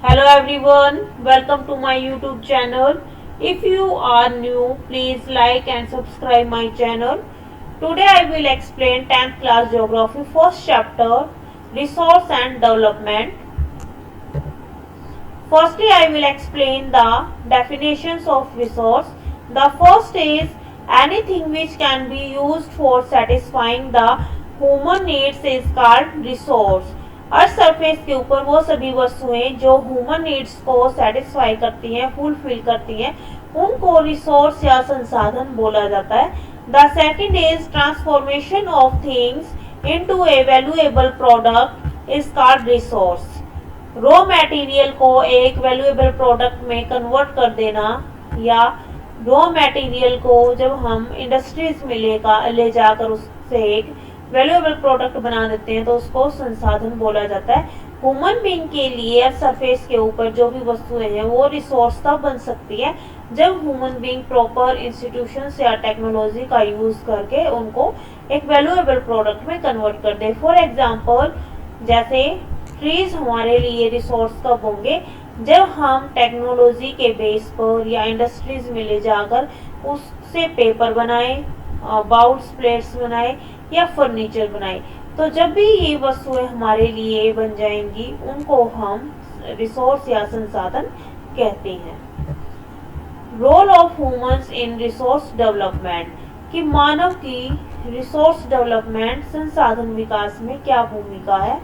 Hello everyone, welcome to my YouTube channel. If you are new, please like and subscribe my channel. Today I will explain 10th class geography first chapter resource and development. Firstly, I will explain the definitions of resource. The first is anything which can be used for satisfying the human needs is called resource. Earth surface के ऊपर वो सभी वस्तुएं जो human needs को satisfy करती हैं, fulfil करती हैं, उनको रिसोर्स या संसाधन बोला जाता है. The second is transformation of things into A valuable product is called resource. Raw material को एक वैल्यूएबल प्रोडक्ट में कन्वर्ट कर देना या रॉ मटेरियल को जब हम इंडस्ट्रीज में ले जाकर उससे एक वैल्यूएबल प्रोडक्ट बना देते हैं तो उसको संसाधन बोला जाता है. ह्यूमन बीइंग के लिए सरफेस के ऊपर जो भी वस्तुएं हैं वो रिसोर्स तब बन सकती है जब ह्यूमन बीइंग प्रॉपर इंस्टीट्यूशंस या टेक्नोलॉजी का यूज करके उनको एक वैल्यूएबल प्रोडक्ट में कन्वर्ट कर दे. फॉर एग्जाम्पल, जैसे ट्रीज हमारे लिए रिसोर्स कब होंगे जब हम टेक्नोलॉजी के बेस पर या इंडस्ट्रीज में ले जाकर उससे पेपर बनाए, बाउल्स प्लेट्स बनाए या फर्नीचर बनाए. तो जब भी ये वस्तुएं हमारे लिए बन जाएंगी उनको हम रिसोर्स या संसाधन कहते हैं. Role of humans in resource development, कि मानव की रिसोर्स डेवलपमेंट संसाधन विकास में क्या भूमिका है.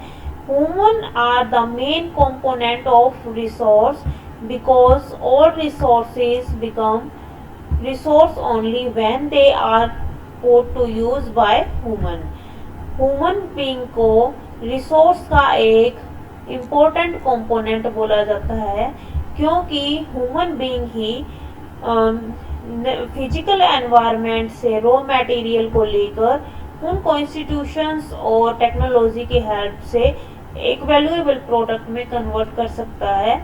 Human are the main component of resource because all resources become resource only when they are put to use by human. Human being को resource का एक important component बोला जाता है क्योंकि human being ही फिजिकल एनवायरनमेंट से रॉ मटेरियल को लेकर उनको इंस्टीट्यूशंस और टेक्नोलॉजी की हेल्प से एक वैल्यूएबल प्रोडक्ट में कन्वर्ट कर सकता है.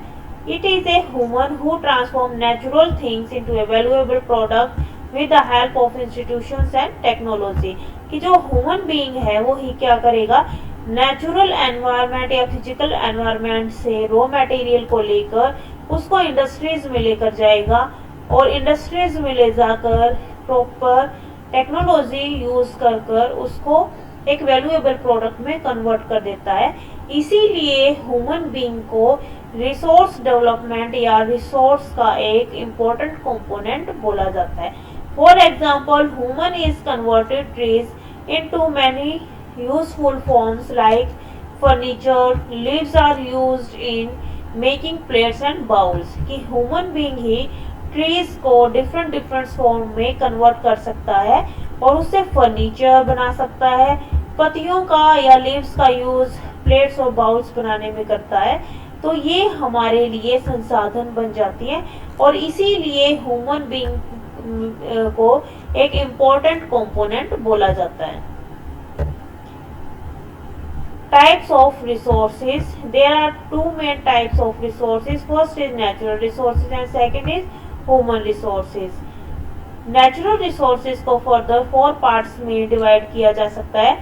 It is a human who transform natural things into A valuable product with the help of institutions and technology. कि जो ह्यूमन बीइंग है वो ही क्या करेगा, नेचुरल एनवायरनमेंट या फिजिकल एनवायरनमेंट से रॉ मटेरियल को लेकर उसको इंडस्ट्रीज में लेकर जाएगा और इंडस्ट्रीज में ले जाकर प्रॉपर टेक्नोलॉजी यूज कर उसको एक वैल्यूएबल प्रोडक्ट में कन्वर्ट कर देता है. इसीलिए ह्यूमन बीइंग को रिसोर्स डेवलपमेंट या रिसोर्स का एक इम्पोर्टेंट कंपोनेंट बोला जाता है. For example, human is converted trees into many useful forms like furniture. Leaves are used in making plates and bowls. कि ह्यूमन बीइंग ही ट्रीज को डिफरेंट फॉर्म में कन्वर्ट कर सकता है और उससे फर्नीचर बना सकता है. पत्तियों का या लीव्स का यूज प्लेट्स और बाउल्स बनाने में करता है. तो ये हमारे लिए संसाधन बन जाती है और इसीलिए ह्यूमन बीइंग को एक इम्पोर्टेंट कंपोनेंट बोला जाता है. Types of resources. There are two main types of resources. First is natural resources and second is human resources. Natural resources को फर्दर 4 पार्ट्स में डिवाइड किया जा सकता है.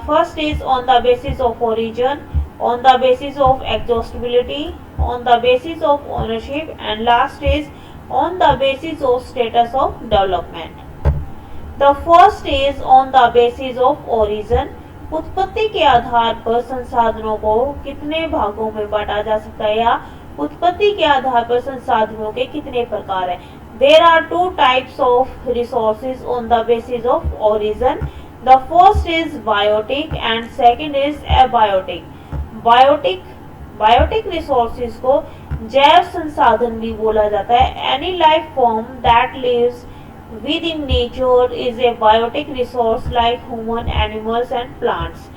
First is on the basis of origin, on the basis of exhaustibility, on the basis of ownership and last is on the basis of status of development. The first is on the basis of origin. उत्पत्ति के आधार पर संसाधनों को कितने भागों में बांटा जा सकता है या उत्पत्ति के आधार पर संसाधनों के कितने प्रकार हैं. There are two types of resources on the basis of origin. The first is biotic and second is abiotic. Biotic resources को जैव संसाधन भी बोला जाता है. Any life form that lives within nature is a biotic resource like human, animals and plants.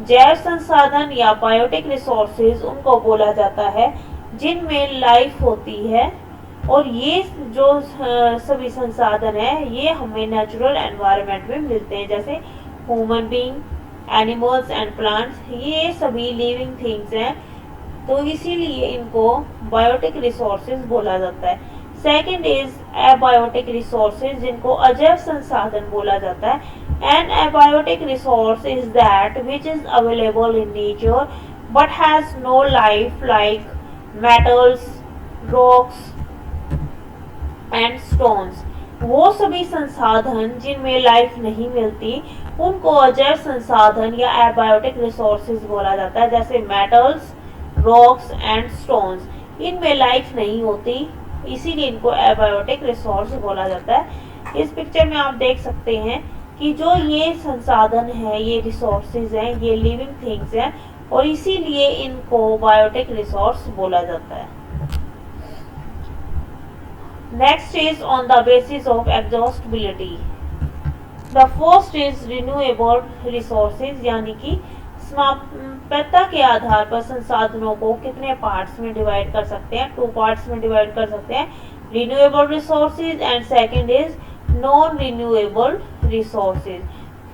जैव संसाधन या बायोटिक रिसोर्सेज उनको बोला जाता है जिनमें लाइफ होती है और ये जो सभी संसाधन है ये हमें नेचुरल एनवायरनमेंट में मिलते हैं जैसे human being, animals and plants. ये सभी लिविंग थिंग्स हैं तो इसीलिए इनको बायोटिक रिसोर्सेज बोला जाता है. सेकेंड इज एबायोटिक रिसोर्सेज जिनको अजैव संसाधन बोला जाता है. An abiotic resource is that which is available in nature but has no life like metals, rocks and stones. वो सभी संसाधन जिनमें लाइफ नहीं मिलती उनको अजैव संसाधन या एबायोटिक रिसोर्सेज बोला जाता है, जैसे मेटल्स, रॉक्स एंड स्टोन्स। इनमें लाइफ नहीं होती, इसीलिए इनको एबायोटिक रिसोर्स बोला जाता है। इस पिक्चर में आप देख सकते हैं कि जो ये संसाधन है, ये रिसोर्सेज हैं, ये लिविंग थिंग्स हैं और इसीलिए इनको बायोटिक रिसोर्स बोला जाता है। Next is on the basis of exhaustibility. The first is renewable resources, यानी कि समाप्यता के आधार पर संसाधनों को कितने पार्ट्स में डिवाइड कर सकते हैं, 2 पार्ट्स में डिवाइड कर सकते हैं, renewable resources and second is non renewable resources.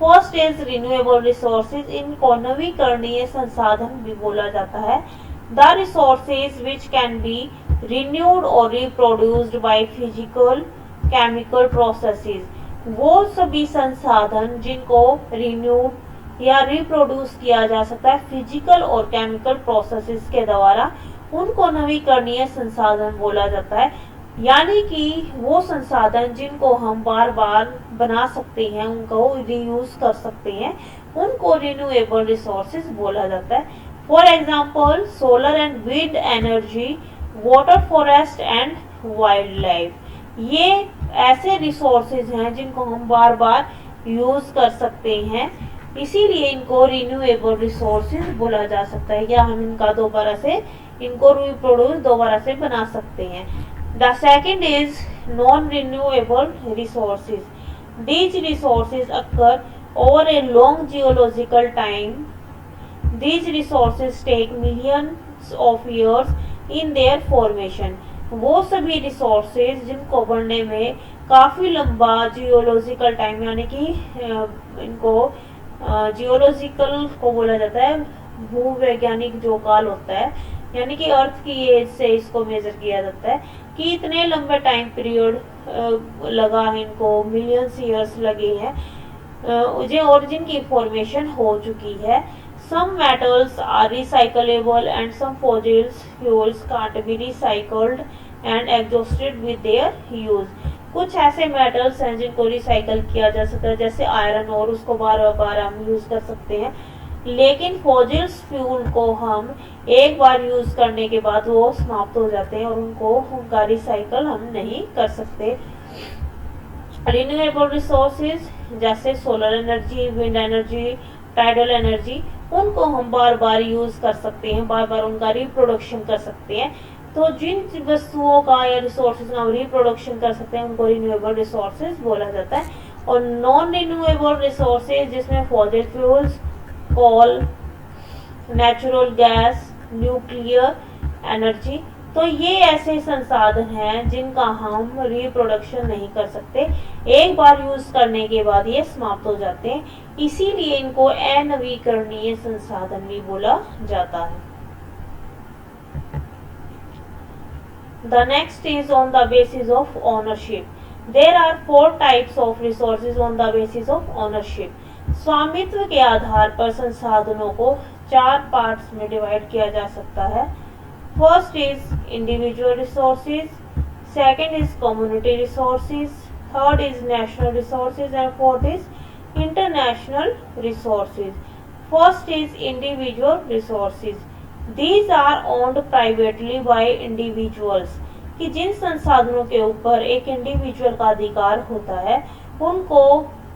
First is renewable resources, इनको नवीकरणीय संसाधन भी बोला जाता है। The resources which can B renewed or reproduced by physical chemical processes, वो सभी संसाधन जिनको रिन्यूड या रिप्रोड्यूस किया जा सकता है फिजिकल और केमिकल प्रोसेसेस के द्वारा, उनको नवीकरणीय संसाधन बोला जाता है। यानी कि वो संसाधन जिनको हम बार बार बना सकते हैं, उनको रीयूज कर सकते हैं, उनको रिन्यूएबल रिसोर्सेज बोला जाता है। For example solar and wind energy, water forest and wild life, ये ऐसे रिसोर्सेज हैं जिनको हम बार बार यूज कर सकते हैं, इसीलिए इनको रिन्यूएबल रिसोर्सेज बोला जा सकता है, या हम इनको रिप्रोड्यूस दोबारा से बना सकते हैं। The second is non renewable resources. These resources occur over a long geological time. These resources take millions of years in their formation. वो सभी रिसोर्सेज जिनको बढ़ने में काफ़ी लंबा जियोलॉजिकल टाइम, यानी कि इनको जियोलॉजिकल को बोला जाता है, भूवैज्ञानिक जो काल होता है, यानी कि अर्थ की एज से इसको मेजर किया जाता है कि इतने लंबे टाइम पीरियड लगा है, इनको मिलियंस ईयर्स लगे हैं और जिनकी फॉर्मेशन हो चुकी है। Some metals are recyclable and some fossil fuels can't be recycled and exhausted with their use. कुछ ऐसे मेटल्स हैं जिनको रिसाइकल किया जा सकता है, जैसे आयरन और, उसको बार बार हम यूज कर सकते हैं, लेकिन फॉसिल्स फ्यूल को हम एक बार यूज करने के बाद वो समाप्त हो जाते हैं और उनका रिसाइकल हम नहीं कर सकते। रिन्यूएबल रिसोर्सेज जैसे solar energy, wind energy, tidal energy, उनको हम बार बार यूज कर सकते हैं, बार बार उनका रिप्रोडक्शन कर सकते हैं। तो जिन वस्तुओं का या रिसोर्सेज का हम रिप्रोडक्शन कर सकते हैं उनको रिन्यूएबल रिसोर्सेज बोला जाता है। और नॉन रिन्यूएबल रिसोर्सेज जिसमें फॉसिल फ्यूल्स, कोल, नेचुरल गैस, न्यूक्लियर एनर्जी, तो ये ऐसे संसाधन हैं जिनका हम रिप्रोडक्शन नहीं कर सकते, एक बार यूज करने के बाद ये समाप्त हो जाते हैं, इसीलिए इनको अनवीकरणीय संसाधन भी बोला जाता है। The next is on the basis of ownership. There are 4 types of resources on the basis of ownership. स्वामित्व के आधार पर संसाधनों को 4 पार्ट्स में डिवाइड किया जा सकता है। First is individual resources, second is community resources, third is national resources and fourth is international resources. First is individual resources. These are owned privately by individuals, कि जिन संसाधनों के ऊपर एक इंडिविजुअल का अधिकार होता है उनको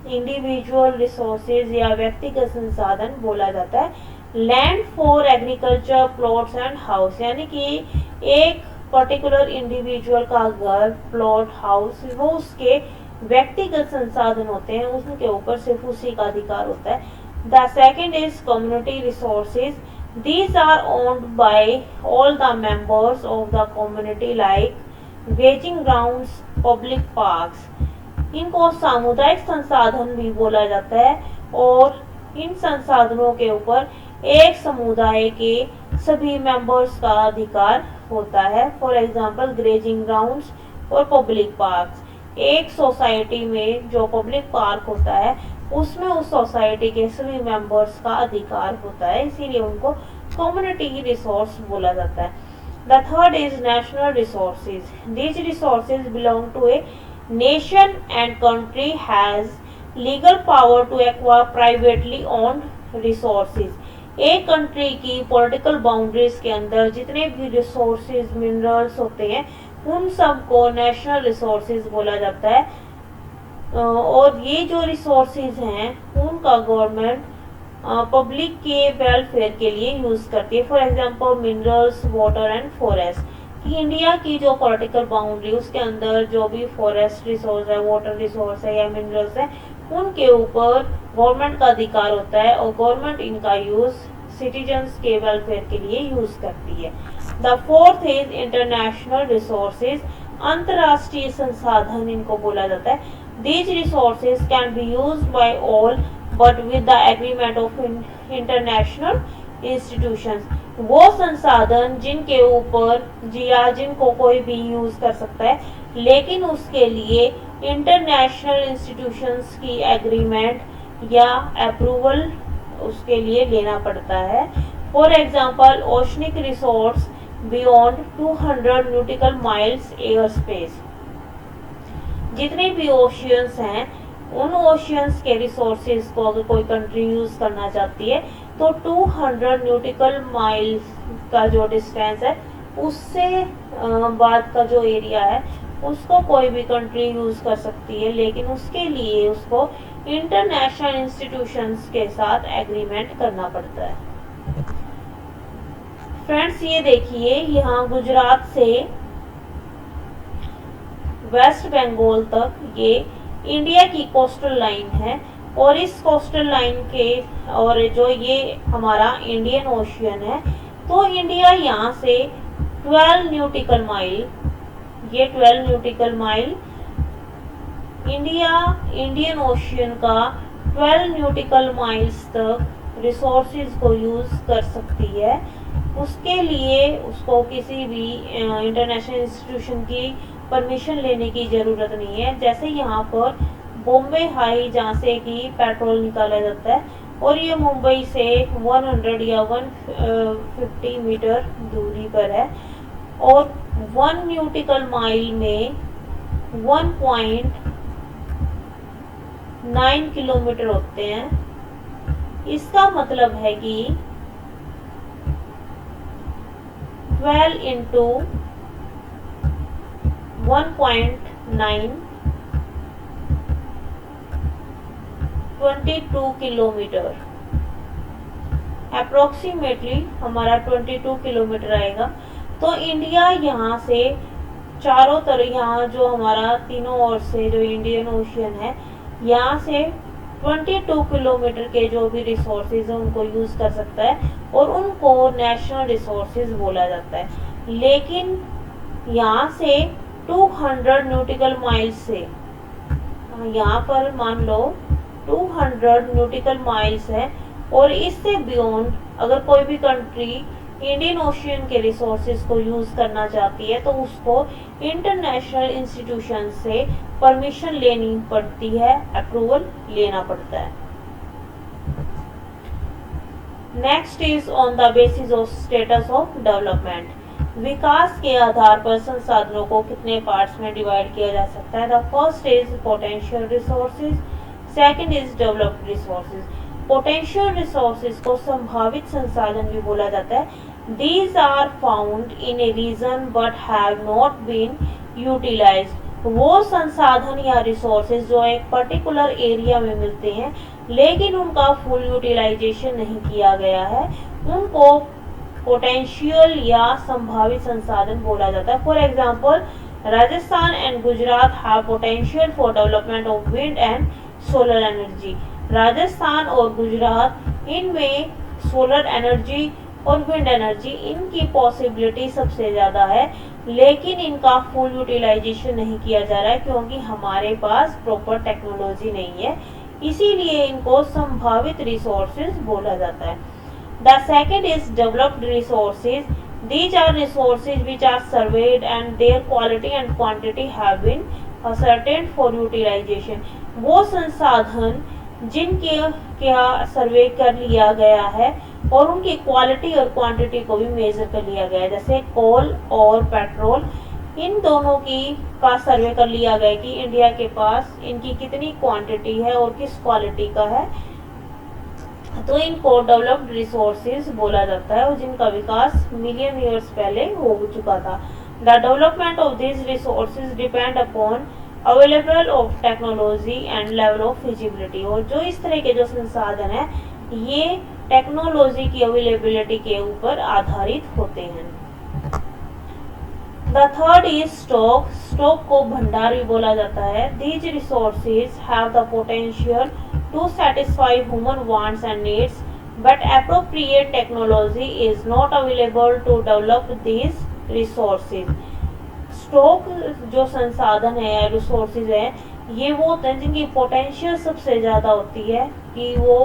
इंडिविजुअल रिसोर्सेज या व्यक्तिगत संसाधन बोला जाता है। Land for agriculture, plots and house, यानी कि एक पर्टिकुलर इंडिविजुअल का घर, प्लॉट, हाउस, वो उसके व्यक्तिगत संसाधन होते हैं, उसके ऊपर सिर्फ उसी का अधिकार होता है। The second is community resources. These are owned by all the members of the community like grazing grounds, public parks. इनको सामुदायिक संसाधन भी बोला जाता है और इन संसाधनों के ऊपर एक समुदाय के सभी मेंबर्स का अधिकार होता है। फॉर एग्जांपल ग्रेजिंग ग्राउंड्स और पब्लिक पार्क्स। एक सोसाइटी में जो पब्लिक पार्क होता है उसमें उस सोसाइटी के सभी मेंबर्स का अधिकार होता है, इसीलिए उनको कम्युनिटी रिसोर्स बोला जाता है। The third is national resources. These resources belong to a nation and country has legal power to acquire privately owned resources. एक कंट्री की पॉलिटिकल बाउंड्रीज के अंदर जितने भी रिसोर्सेज मिनरल्स होते हैं उन सब को नेशनल रिसोर्सेज बोला जाता है। और ये जो रिसोर्सेज हैं उनका गवर्नमेंट पब्लिक के वेलफेयर के लिए यूज करती है। For example minerals, water and forest. कि इंडिया की जो पॉलिटिकल बाउंड्री उसके अंदर जो भी फॉरेस्ट रिसोर्स है, वाटर रिसोर्स है या मिनरल्स है, उनके ऊपर गवर्नमेंट का अधिकार होता है और गवर्नमेंट इनका यूज सिटीजन्स के वेलफेयर के लिए यूज करती है। The fourth is international resources. अंतर्राष्ट्रीय संसाधन इनको बोला जाता है। These resources can be used by all but with the agreement of international institutions. वो संसाधन जिनके ऊपर या जिनको कोई भी यूज कर सकता है, लेकिन उसके लिए इंटरनेशनल इंस्टीट्यूशंस की एग्रीमेंट या अप्रूवल उसके लिए लेना पड़ता है। For example oceanic resource beyond 200 न्यूटिकल miles air space. जितने भी ओशियंस हैं उन ओशियंस के रिसोर्सेज को अगर कोई कंट्री यूज करना चाहती है तो 200 न्यूटिकल माइल्स का जो डिस्टेंस है उससे बाद का जो एरिया है उसको कोई भी कंट्री यूज कर सकती है, लेकिन उसके लिए उसको इंटरनेशनल इंस्टीट्यूशंस के साथ एग्रीमेंट करना पड़ता है। फ्रेंड्स ये देखिए, यहाँ गुजरात से वेस्ट बंगाल तक ये इंडिया की कोस्टल लाइन है और इस कोस्टल लाइन के और जो ये हमारा इंडियन ओशियन है, तो इंडिया यहाँ से 12 न्यूटिकल माइल, ये 12 न्यूटिकल माइल इंडिया इंडियन ओशियन का 12 न्यूटिकल माइल्स तक रिसोर्सेज को यूज कर सकती है। उसके लिए उसको किसी भी इंटरनेशनल इंस्टीट्यूशन की परमिशन लेने की ज़रूरत नहीं है। जैसे यहाँ पर बॉम्बे हाई जहाँ से कि पेट्रोल निकाला जाता है और ये मुंबई से 100 या 150 मीटर दूरी पर है और 1 न्यूटिकल माइल में 1.9 किलोमीटर होते हैं। इसका मतलब है कि 12 इंटू 1.9 22 किलोमीटर अप्रोक्सीमेटली हमारा 22 किलोमीटर आएगा। तो इंडिया यहाँ से चारों तरफ, यहाँ जो हमारा तीनों ओर से जो इंडियन ओशियन है, यहाँ से 22 किलोमीटर के जो भी रिसोर्सेज हैं उनको यूज कर सकता है और उनको नेशनल रिसोर्सेज बोला जाता है। लेकिन यहाँ से 200 न्यूटिकल माइल्स से, यहाँ पर मान लो 200 न्यूटिकल माइल्स है और इससे बियॉन्ड अगर कोई भी कंट्री इंडियन ओशियन के रिसोर्सेज को यूज करना चाहती है तो उसको इंटरनेशनल इंस्टीट्यूशन से परमिशन लेनी पड़ती है, अप्रूवल लेना पड़ता है। Next is on the basis of status of development. विकास के आधार पर संसाधनों को कितने पार्ट्स में डिवाइड किया जा सकता है। The first is potential resources, second is developed resources. Potential resources को संभावित संसाधन भी बोला जाता है। These are found in a region but have not been utilized. वो संसाधन या रिसोर्सेज जो एक पर्टिकुलर एरिया में मिलते हैं लेकिन उनका फुल यूटिलाइजेशन नहीं किया गया है, उनको पोटेंशियल या संभावित संसाधन बोला जाता है। For example Rajasthan and Gujarat have potential for development of wind and solar energy. Rajasthan और गुजरात इनमें सोलर एनर्जी और विंड एनर्जी इनकी पॉसिबिलिटी सबसे ज़्यादा है, लेकिन इनका फुल यूटिलाइजेशन नहीं किया जा रहा है क्योंकि हमारे पास प्रॉपर टेक्नोलॉजी नहीं है, इसीलिए इनको संभावित रिसोर्सेज बोला जाता है। The second is developed resources. These are resources which are surveyed and their quality and quantity have been ascertained for utilization. वो संसाधन जिनके क्या सर्वे कर लिया गया है और उनकी क्वालिटी और क्वांटिटी को भी मेजर कर लिया गया है। जैसे कोल और पेट्रोल, इन दोनों की का सर्वे कर लिया गया कि इंडिया के पास इनकी कितनी क्वांटिटी है और किस क्वालिटी का है। तो इनको डेवलप्ड रिसोर्सेज बोला जाता है और जिनका विकास मिलियन ईयर्स पहले हो चुका था। The development of this resources depend upon available of technology and level of feasibility. और जो इस तरह के जो संसाधन है ये टेक्नोलॉजी की अवेलेबिलिटी के ऊपर आधारित होते हैं। The third is stock. Stock को भंडार भी बोला जाता है। These resources have the potential to satisfy human wants and needs, but appropriate technology is not available to develop these resources. Stock जो संसाधन है या रिसोर्सेज है ये वो होते हैं जिनकी पोटेंशियल सबसे ज़्यादा होती है कि वो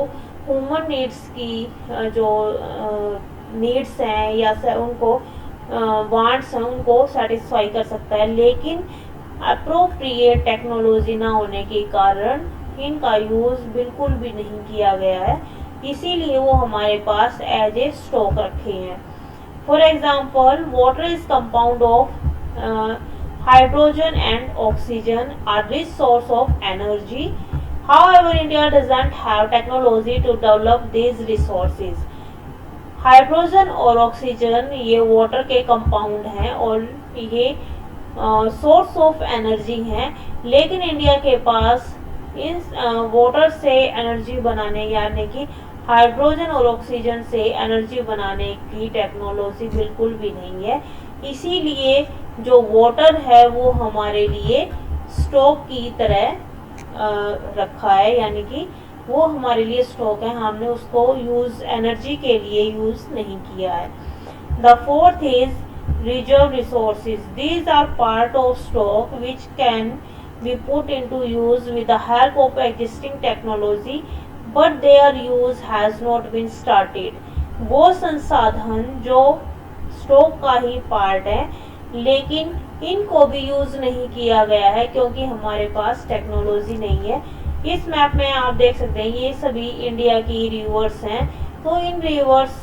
ह्यूमन नीड्स की जो नीड्स हैं या उनको वांट्स हैं उनको सेटिस्फाई कर सकता है, लेकिन अप्रोप्रिएट टेक्नोलॉजी ना होने के कारण इनका यूज़ बिल्कुल भी नहीं किया गया है, इसीलिए वो हमारे पास एज ए स्टॉक रखे हैं। For example water is compound of hydrogen and oxygen are rich source of energy. However, India doesn't have technology to develop these resources. Hydrogen और ऑक्सीजन ये वाटर के कंपाउंड हैं और ये सोर्स ऑफ एनर्जी हैं, लेकिन इंडिया के पास in water से एनर्जी बनाने यानी कि हाइड्रोजन और ऑक्सीजन से एनर्जी बनाने की टेक्नोलॉजी बिल्कुल भी नहीं है। इसीलिए जो वाटर है वो हमारे लिए स्टॉक की तरह रखा है, यानी कि वो हमारे लिए स्टॉक है, हमने उसको यूज एनर्जी के लिए यूज नहीं किया है। The fourth is reserve resources. These are part of stock which can be put into use with the help of existing technology but their use has not been started. वो संसाधन जो stock का ही part है लेकिन इनको भी use नहीं किया गया है क्योंकि हमारे पास टेक्नोलॉजी नहीं है। इस मैप में आप देख सकते हैं ये सभी इंडिया की रिवर्स हैं, तो इन रिवर्स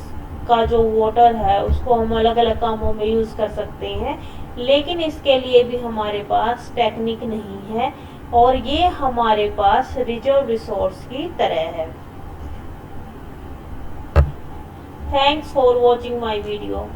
का जो वाटर है उसको हम अलग अलग कामों में यूज कर सकते हैं, लेकिन इसके लिए भी हमारे पास टेक्निक नहीं है और ये हमारे पास रिजर्व रिसोर्स की तरह है। Thanks for watching my video.